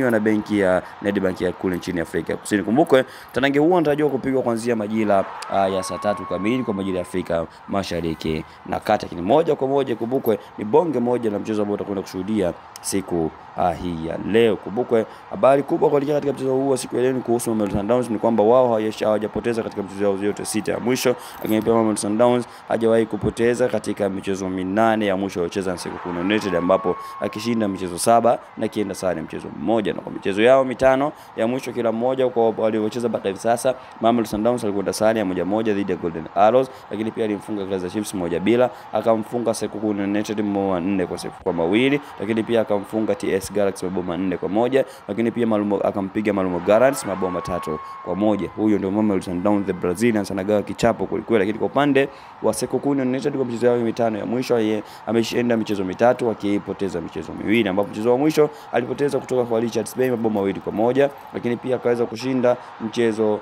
imedhaminiwa na benki ya Nedbank ya kule nchini Afrika Kusini. Kumbukwe mtanange huu unatarajiwa kupigwa kuanzia majira ya saa 3 kamili kwa majira ya Afrika Mashariki na Kati. Lakini moja kwa moja kumbukwe ni bonge moja na mchezo ambao utakwenda kushuhudia siku hii ya leo. Kumbukwe habari kubwa kuelekea katika mchezo huu wa siku ya leo ni kuhusu Mamelodi Sundowns, ni kwamba wao hawajapoteza katika michezo yao yote 6 ya mwisho, lakini pia Mamelodi Sundowns hajawahi kupoteza katika michezo 8 ya mwisho waliocheza na Sekhukhune United, ambapo akishinda michezo 7 na kienda sare mchezo mmoja. Na kwa michezo yao 5 ya mwisho kila mmoja kwa waliocheza mpaka hivi sasa, Mamelodi Sundowns alikwenda sare ya 1-1 dhidi ya Golden Arrows, lakini pia alimfunga Kaizer Chiefs 1-0, akamfunga Sekhukhune United 4-2, lakini pia akamfunga TS Galaxy mabao 4-1, lakini pia akampiga Malumo Gallants mabao 3-1. Huyo ndio Mamelodi Sundowns, the Brazilians, anagawa kichapo kweli. Lakini kwa upande wa Sekhukhune United kwa michezo yao 5 ya mwisho ameshinda michezo 3 akipoteza michezo 2, ambapo mchezo wa mwisho alipoteza kutoka kwa Richards Bay mabao 2-1, lakini pia akaweza kushinda mchezo